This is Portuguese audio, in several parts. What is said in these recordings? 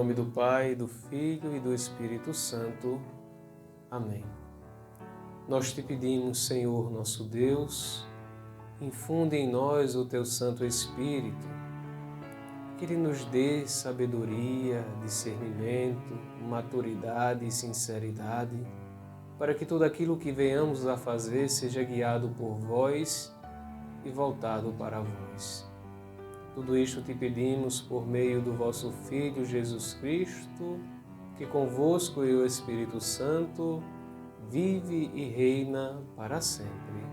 nome do Pai, do Filho e do Espírito Santo. Amém. Nós te pedimos, Senhor nosso Deus, infunde em nós o teu Santo Espírito, que ele nos dê sabedoria, discernimento, maturidade e sinceridade, para que tudo aquilo que venhamos a fazer seja guiado por vós e voltado para vós. Tudo isto te pedimos por meio do vosso Filho Jesus Cristo, que convosco e o Espírito Santo vive e reina para sempre.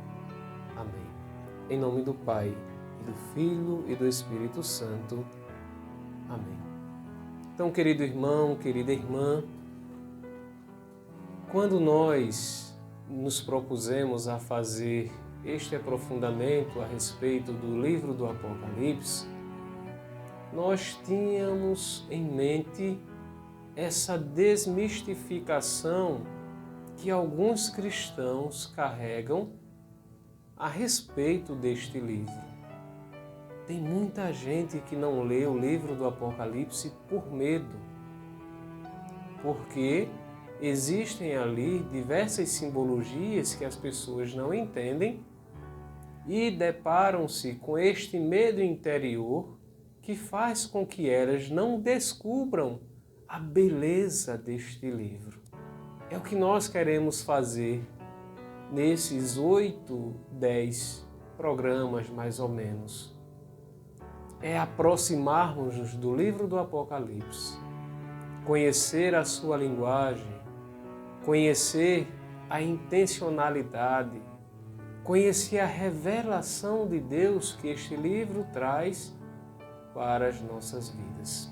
Amém. Em nome do Pai, e do Filho e do Espírito Santo. Amém. Então, querido irmão, querida irmã, quando nós nos propusemos a fazer este aprofundamento a respeito do livro do Apocalipse, nós tínhamos em mente essa desmistificação que alguns cristãos carregam a respeito deste livro. Tem muita gente que não lê o livro do Apocalipse por medo, porque existem ali diversas simbologias que as pessoas não entendem e deparam-se com este medo interior que faz com que elas não descubram a beleza deste livro. É o que nós queremos fazer nesses 8, 10 programas mais ou menos. É aproximarmos-nos do livro do Apocalipse, conhecer a sua linguagem, conhecer a intencionalidade, conhecer a revelação de Deus que este livro traz para as nossas vidas.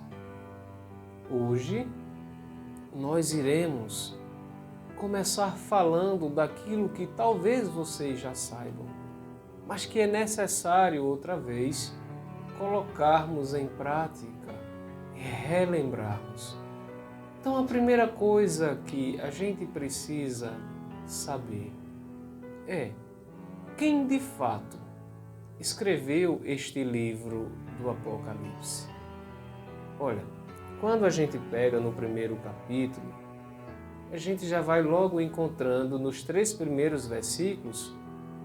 Hoje, nós iremos começar falando daquilo que talvez vocês já saibam, mas que é necessário outra vez colocarmos em prática e relembrarmos. Então, a primeira coisa que a gente precisa saber é quem de fato escreveu este livro do Apocalipse. Olha, quando a gente pega no primeiro capítulo, a gente já vai logo encontrando nos 3 primeiros versículos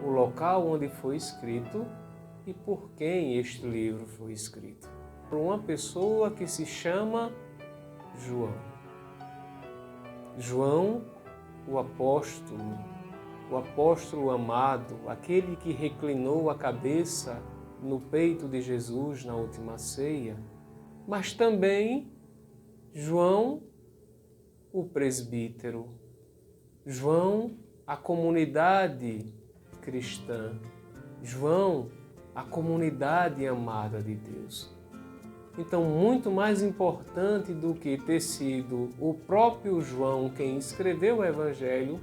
o local onde foi escrito e por quem este livro foi escrito. Por uma pessoa que se chama João. João, o apóstolo amado, aquele que reclinou a cabeça no peito de Jesus na última ceia, mas também João, o presbítero, João, a comunidade cristã, João, a comunidade amada de Deus. Então, muito mais importante do que ter sido o próprio João quem escreveu o Evangelho,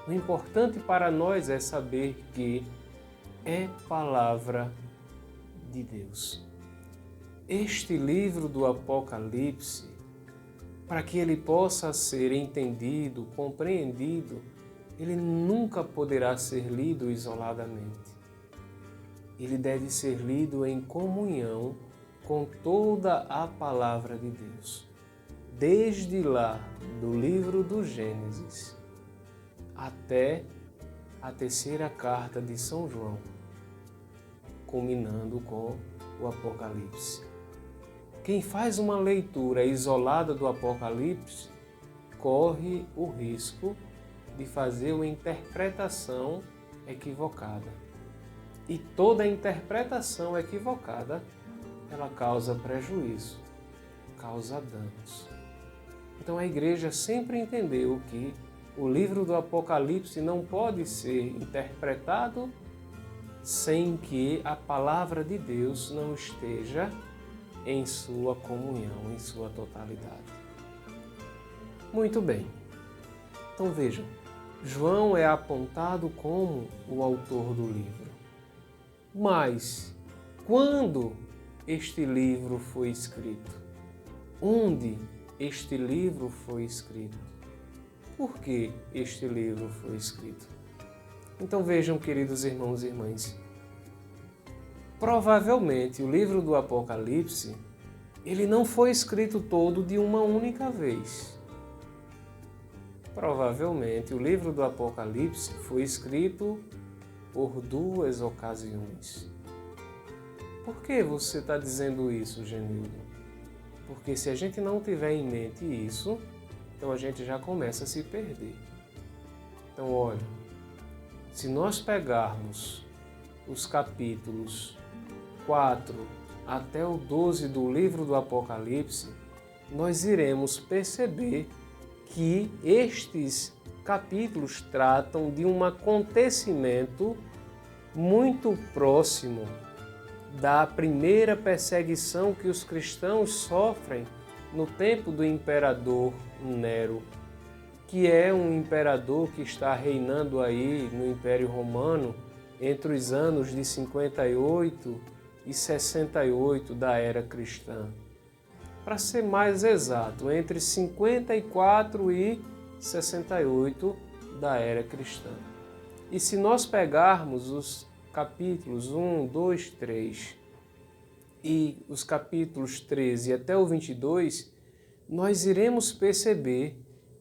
o importante para nós é saber que é palavra de Deus. Este livro do Apocalipse, para que ele possa ser entendido, compreendido, ele nunca poderá ser lido isoladamente. Ele deve ser lido em comunhão com toda a palavra de Deus. Desde lá, do livro do Gênesis, até a 3ª carta de São João, culminando com o Apocalipse. Quem faz uma leitura isolada do Apocalipse corre o risco de fazer uma interpretação equivocada. E toda interpretação equivocada, ela causa prejuízo, causa danos. Então a igreja sempre entendeu que o livro do Apocalipse não pode ser interpretado sem que a palavra de Deus não esteja em sua comunhão, em sua totalidade. Muito bem. Então vejam, João é apontado como o autor do livro. Mas quando este livro foi escrito? Onde este livro foi escrito? Por que este livro foi escrito? Então vejam, queridos irmãos e irmãs, provavelmente o livro do Apocalipse ele não foi escrito todo de uma única vez. Provavelmente o livro do Apocalipse foi escrito por 2 ocasiões. Por que você está dizendo isso, Genildo? Porque se a gente não tiver em mente isso, então a gente já começa a se perder. Então, olha, se nós pegarmos os capítulos 4 até o 12 do livro do Apocalipse, nós iremos perceber que estes capítulos tratam de um acontecimento muito próximo da primeira perseguição que os cristãos sofrem no tempo do imperador Nero, que é um imperador que está reinando aí no Império Romano entre os anos de 58 e 68 da era cristã. Para ser mais exato, entre 54 e 68 da era cristã. E se nós pegarmos os capítulos 1, 2, 3 e os capítulos 13 até o 22, nós iremos perceber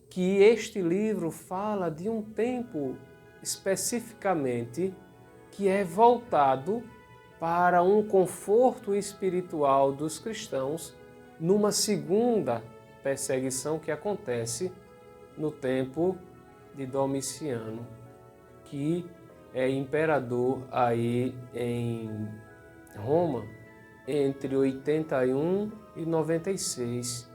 que este livro fala de um tempo especificamente que é voltado para um conforto espiritual dos cristãos numa segunda perseguição que acontece no tempo de Domiciano, que é imperador aí em Roma entre 81 e 96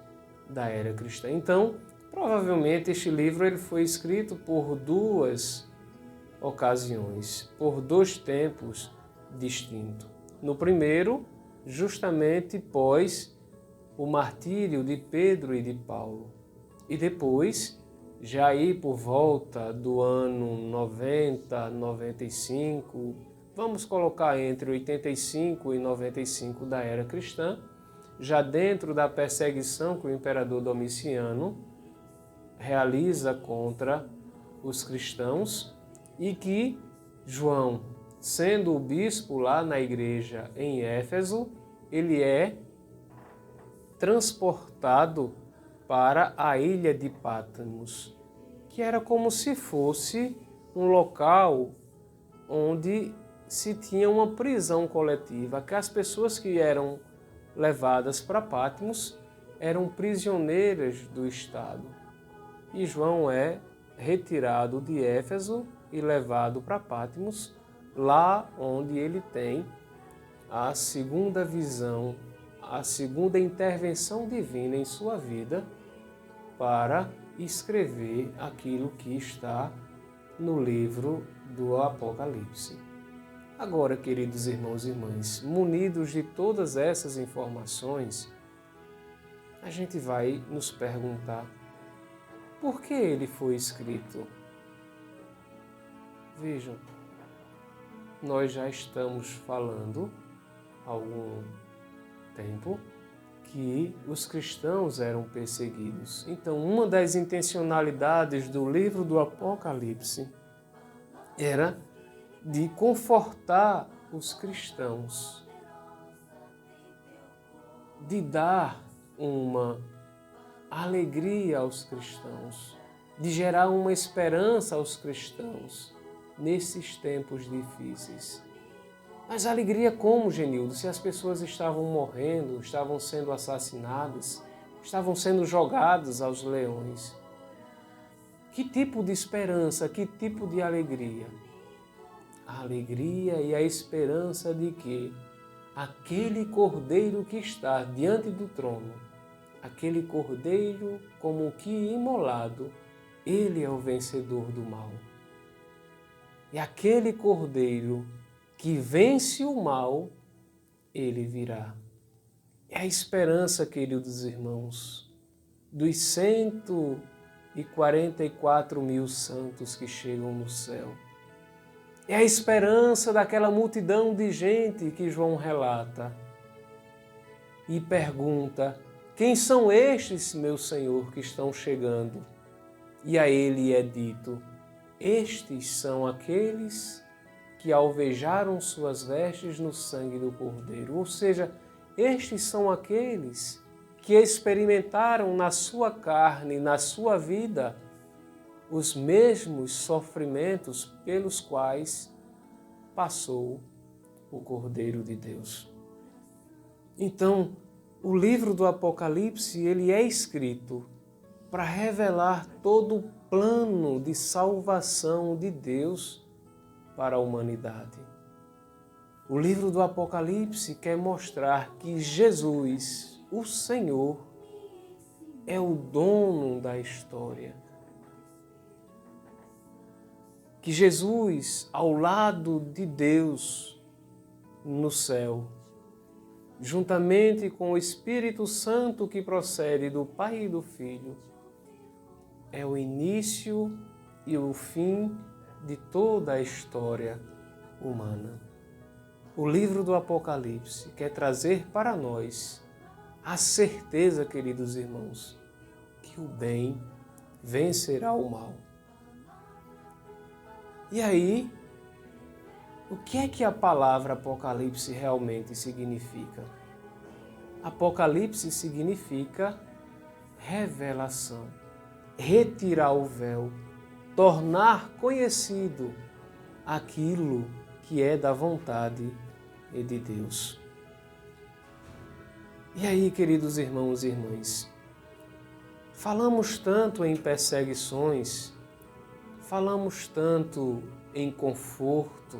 da era cristã. Então, provavelmente este livro ele foi escrito por 2 ocasiões, por 2 tempos distintos. No primeiro, justamente pós o martírio de Pedro e de Paulo. E depois, já aí por volta do ano 90, 95, vamos colocar entre 85 e 95 da era cristã, já dentro da perseguição que o imperador Domiciano realiza contra os cristãos e que João, sendo o bispo lá na igreja em Éfeso, ele é transportado para a ilha de Patmos, que era como se fosse um local onde se tinha uma prisão coletiva, que as pessoas que eram levadas para Patmos eram prisioneiras do Estado. E João é retirado de Éfeso e levado para Patmos, lá onde ele tem a segunda visão, a segunda intervenção divina em sua vida para escrever aquilo que está no livro do Apocalipse. Agora, queridos irmãos e irmãs, munidos de todas essas informações, a gente vai nos perguntar por que ele foi escrito. Vejam, nós já estamos falando há algum tempo que os cristãos eram perseguidos. Então, uma das intencionalidades do livro do Apocalipse era de confortar os cristãos, de dar uma alegria aos cristãos, de gerar uma esperança aos cristãos nesses tempos difíceis. Mas alegria como, Genildo? Se as pessoas estavam morrendo, estavam sendo assassinadas, estavam sendo jogadas aos leões. Que tipo de esperança, que tipo de alegria? A alegria e a esperança de que aquele cordeiro que está diante do trono, aquele cordeiro como que imolado, ele é o vencedor do mal. E aquele cordeiro que vence o mal, ele virá. É a esperança, queridos irmãos, dos 144 mil santos que chegam no céu. É a esperança daquela multidão de gente que João relata e pergunta: quem são estes, meu Senhor, que estão chegando? E a ele é dito: estes são aqueles que alvejaram suas vestes no sangue do Cordeiro. Ou seja, estes são aqueles que experimentaram na sua carne, na sua vida, os mesmos sofrimentos pelos quais passou o Cordeiro de Deus. Então, o livro do Apocalipse, ele é escrito para revelar todo o plano de salvação de Deus para a humanidade. O livro do Apocalipse quer mostrar que Jesus, o Senhor, é o dono da história. Que Jesus, ao lado de Deus no céu, juntamente com o Espírito Santo que procede do Pai e do Filho, é o início e o fim de toda a história humana. O livro do Apocalipse quer trazer para nós a certeza, queridos irmãos, que o bem vencerá o mal. E aí, o que é que a palavra Apocalipse realmente significa? Apocalipse significa revelação, retirar o véu, tornar conhecido aquilo que é da vontade de Deus. E aí, queridos irmãos e irmãs, falamos tanto em perseguições, falamos tanto em conforto,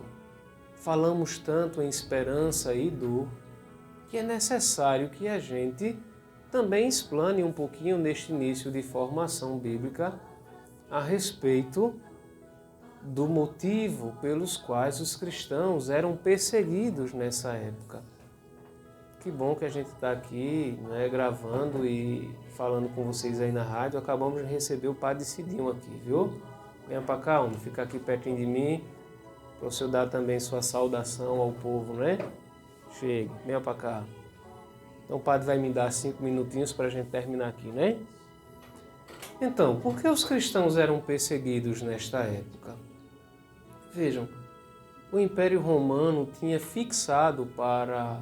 falamos tanto em esperança e dor, que é necessário que a gente também explane um pouquinho neste início de formação bíblica a respeito do motivo pelos quais os cristãos eram perseguidos nessa época. Que bom que a gente está aqui, né, gravando e falando com vocês aí na rádio. Acabamos de receber o Padre Cidinho aqui, viu? Venha para cá, homem, fica aqui pertinho de mim, para o senhor dar também sua saudação ao povo, né? Chegue, venha para cá. Então o padre vai me dar 5 minutinhos para a gente terminar aqui, né? Então, por que os cristãos eram perseguidos nesta época? Vejam, o Império Romano tinha fixado para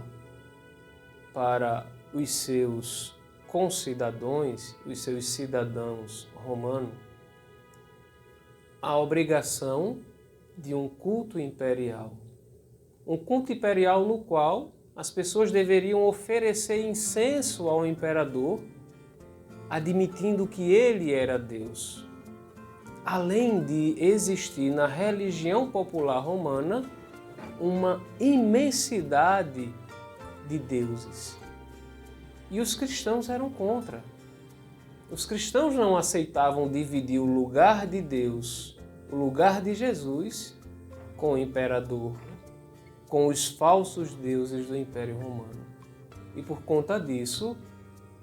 os seus concidadãos, os seus cidadãos romanos, a obrigação de um culto imperial. Um culto imperial no qual as pessoas deveriam oferecer incenso ao imperador, admitindo que ele era Deus. Além de existir na religião popular romana uma imensidade de deuses. E os cristãos eram contra. Os cristãos não aceitavam dividir o lugar de Deus, o lugar de Jesus, com o imperador, com os falsos deuses do Império Romano. E por conta disso,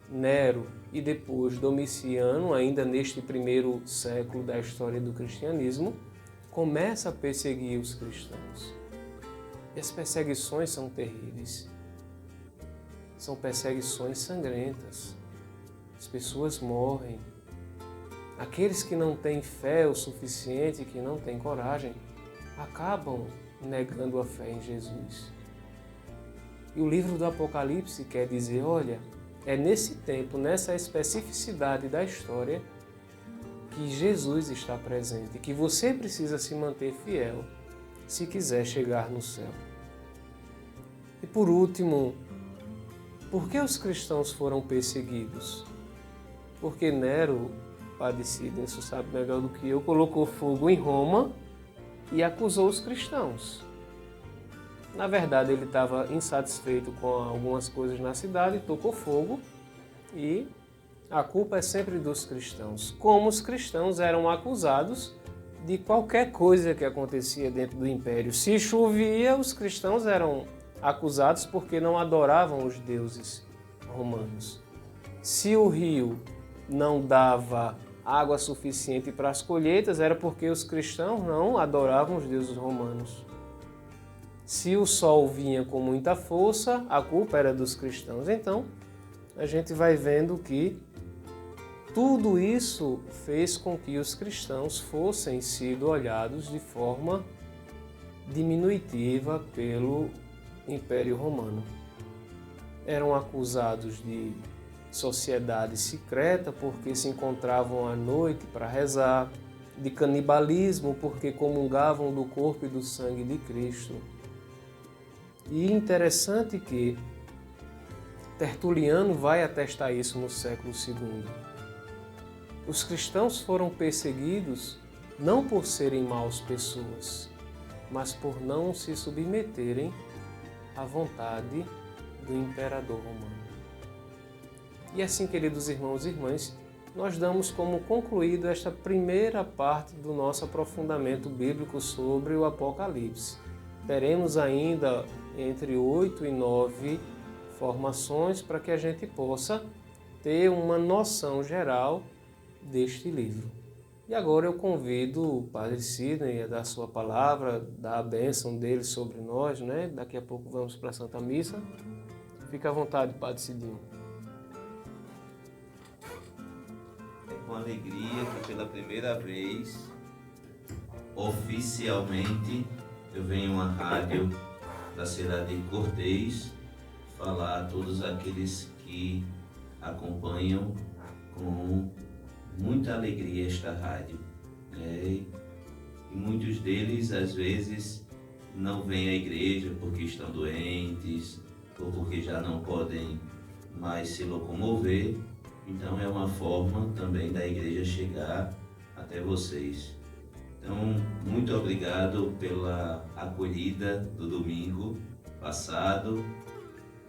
Nero e depois Domiciano, ainda neste primeiro século da história do cristianismo, começa a perseguir os cristãos. E as perseguições são terríveis. São perseguições sangrentas. As pessoas morrem. Aqueles que não têm fé o suficiente, que não têm coragem, acabam negando a fé em Jesus. E o livro do Apocalipse quer dizer, olha, é nesse tempo, nessa especificidade da história, que Jesus está presente, que você precisa se manter fiel se quiser chegar no céu. E por último, por que os cristãos foram perseguidos? Porque Nero, Padre Cidinho, isso sabe melhor do que eu, colocou fogo em Roma e acusou os cristãos. Na verdade, ele estava insatisfeito com algumas coisas na cidade, tocou fogo e a culpa é sempre dos cristãos. Como os cristãos eram acusados de qualquer coisa que acontecia dentro do império. Se chovia, os cristãos eram acusados porque não adoravam os deuses romanos. Se o rio não dava água suficiente para as colheitas, era porque os cristãos não adoravam os deuses romanos. Se o sol vinha com muita força, a culpa era dos cristãos. Então, a gente vai vendo que tudo isso fez com que os cristãos fossem sido olhados de forma diminutiva pelo Império Romano. Eram acusados de sociedade secreta, porque se encontravam à noite para rezar, de canibalismo, porque comungavam do corpo e do sangue de Cristo. E interessante que Tertuliano vai atestar isso no século II. Os cristãos foram perseguidos não por serem maus pessoas, mas por não se submeterem à vontade do imperador romano. E assim, queridos irmãos e irmãs, nós damos como concluído esta primeira parte do nosso aprofundamento bíblico sobre o Apocalipse. Teremos ainda entre 8 e 9 formações para que a gente possa ter uma noção geral deste livro. E agora eu convido o Padre Sidney a dar a sua palavra, dar a bênção dele sobre nós, né? Daqui a pouco vamos para a Santa Missa. Fica à vontade, Padre Sidinho. É com alegria que pela primeira vez, oficialmente, eu venho à rádio da cidade de Cortês falar a todos aqueles que acompanham com muita alegria esta rádio. E muitos deles, às vezes, não vêm à igreja porque estão doentes ou porque já não podem mais se locomover. Então é uma forma também da igreja chegar até vocês. Então, muito obrigado pela acolhida do domingo passado,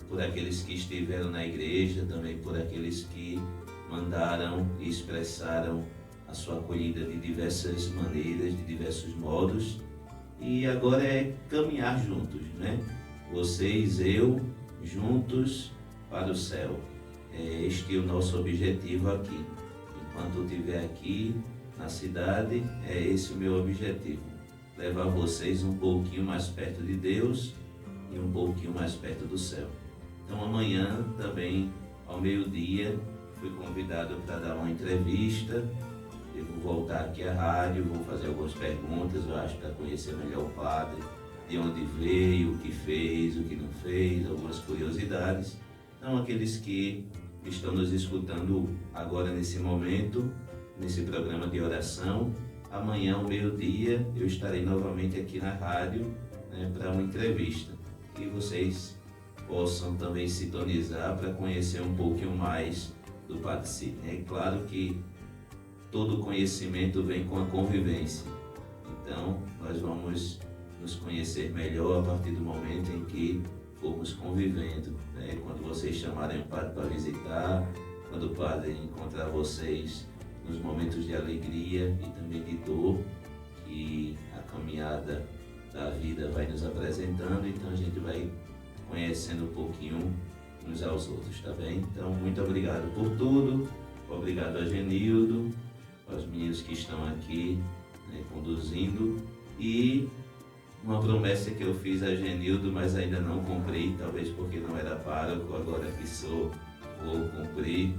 por aqueles que estiveram na igreja, também por aqueles que mandaram e expressaram a sua acolhida de diversas maneiras, de diversos modos. E agora é caminhar juntos, né? Vocês, eu, juntos para o céu. Este é o nosso objetivo aqui. Enquanto eu estiver aqui na cidade, é esse o meu objetivo. Levar vocês um pouquinho mais perto de Deus e um pouquinho mais perto do céu. Então amanhã também, ao meio-dia, fui convidado para dar uma entrevista. Eu vou voltar aqui à rádio, vou fazer algumas perguntas, eu acho, para conhecer melhor o padre, de onde veio, o que fez, o que não fez, algumas curiosidades. Então, aqueles que estão nos escutando agora nesse momento, nesse programa de oração, amanhã ao meio-dia eu estarei novamente aqui na rádio, né, para uma entrevista. Que vocês possam também sintonizar para conhecer um pouquinho mais do Padre Sidney. É claro que todo conhecimento vem com a convivência. Então, nós vamos nos conhecer melhor a partir do momento em que formos convivendo, né? Quando vocês chamarem o Padre para visitar, quando o Padre encontrar vocês nos momentos de alegria e também de dor, que a caminhada da vida vai nos apresentando, então a gente vai conhecendo um pouquinho uns aos outros, tá bem? Então, muito obrigado por tudo, obrigado a Genildo, aos meninos que estão aqui, né, conduzindo, e uma promessa que eu fiz a Genildo, mas ainda não cumpri, talvez porque não era pároco, agora que sou, vou cumprir,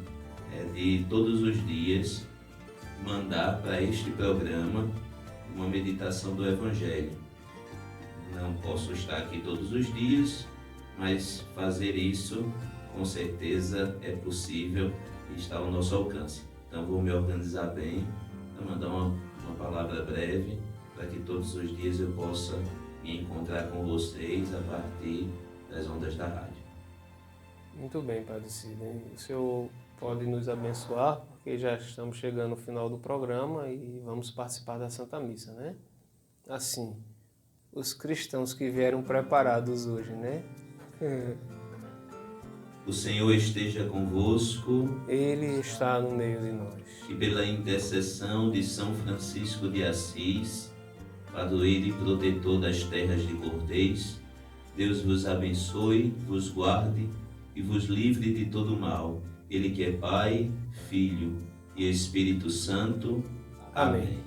de todos os dias mandar para este programa uma meditação do Evangelho. Não posso estar aqui todos os dias, mas fazer isso com certeza é possível e está ao nosso alcance. Então vou me organizar bem, para mandar uma palavra breve, para que todos os dias eu possa me encontrar com vocês a partir das ondas da rádio. Muito bem, Padre Sidney. O senhor pode nos abençoar, porque já estamos chegando no final do programa e vamos participar da Santa Missa, né? Assim, os cristãos que vieram preparados hoje, né? O Senhor esteja convosco. Ele está no meio de nós. E pela intercessão de São Francisco de Assis, padroeiro e protetor das terras de Cortês, Deus vos abençoe, vos guarde e vos livre de todo mal. Ele que é Pai, Filho e Espírito Santo. Amém.